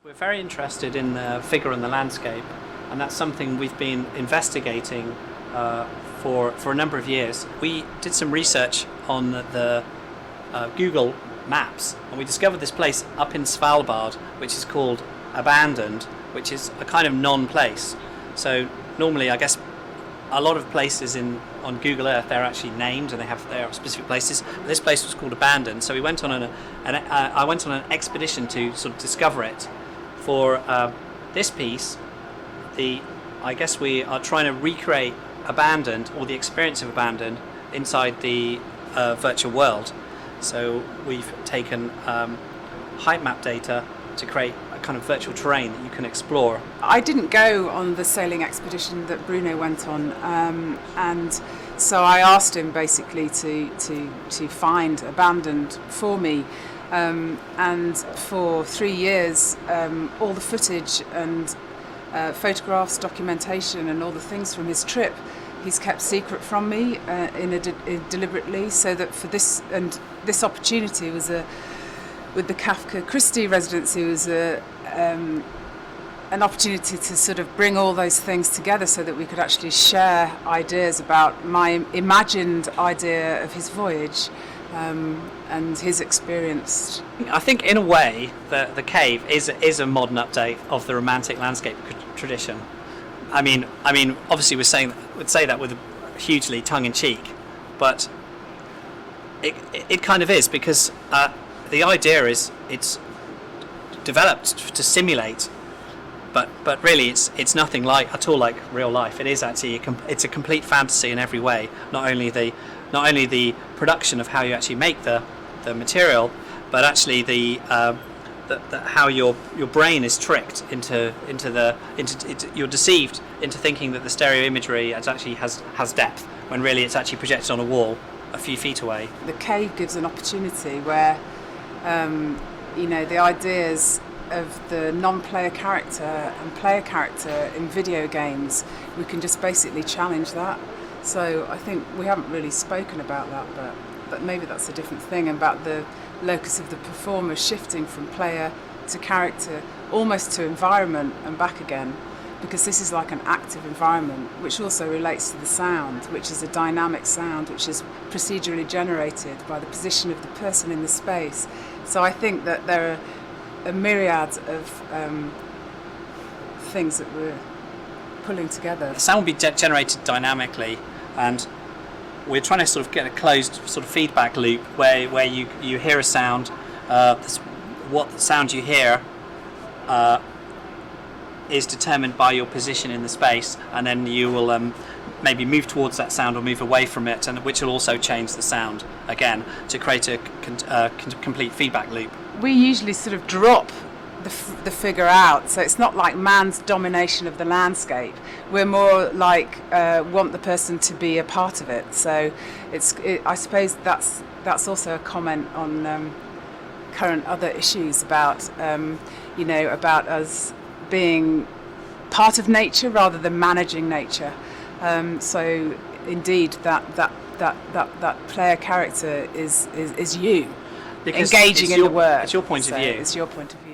We're very interested in the figure and the landscape, and that's something we've been investigating for a number of years. We did some research on the Google Maps, and we discovered this place up in Svalbard, which is called Abandoned, which is a kind of non-place. So normally, I guess, a lot of places on Google Earth, they're actually named and they are specific places. But this place was called Abandoned, so we went on I went on an expedition to sort of discover it. For this piece, I guess we are trying to recreate Abandoned, or the experience of Abandoned, inside the virtual world. So we've taken height map data to create a kind of virtual terrain that you can explore. I didn't go on the sailing expedition that Bruno went on, and so I asked him basically to find Abandoned for me. And for 3 years, all the footage and photographs, documentation, and all the things from his trip, he's kept secret from me deliberately, so that for this opportunity was with the CAFKA Christie residency was an opportunity to sort of bring all those things together, so that we could actually share ideas about my imagined idea of his voyage. And his experience. I think in a way the cave is a modern update of the romantic landscape tradition. I mean obviously would say that with hugely tongue-in-cheek, but it kind of is, because the idea is it's developed to simulate, but really it's nothing at all like real life. It is actually it's a complete fantasy in every way. Not only the production of how you actually make the material, but actually the how your brain is tricked into you're deceived into thinking that the stereo imagery actually has depth, when really it's actually projected on a wall a few feet away. The cave gives an opportunity where the ideas of the non-player character and player character in video games, we can just basically challenge that. So I think we haven't really spoken about that, but maybe that's a different thing, about the locus of the performer shifting from player to character, almost to environment and back again, because this is like an active environment, which also relates to the sound, which is a dynamic sound, which is procedurally generated by the position of the person in the space. So I think that there are a myriad of things that we're pulling together. The sound will be generated dynamically, and we're trying to sort of get a closed sort of feedback loop where you hear a sound, what sound you hear is determined by your position in the space, and then you will maybe move towards that sound or move away from it, and which will also change the sound again to create a complete feedback loop. We usually sort of drop the figure out, so it's not like man's domination of the landscape. We're more like want the person to be a part of it. So I suppose that's also a comment on current other issues about about us being part of nature rather than managing nature. So indeed that player character is you, because engaging in the work. It's your point of view. It's your point of view.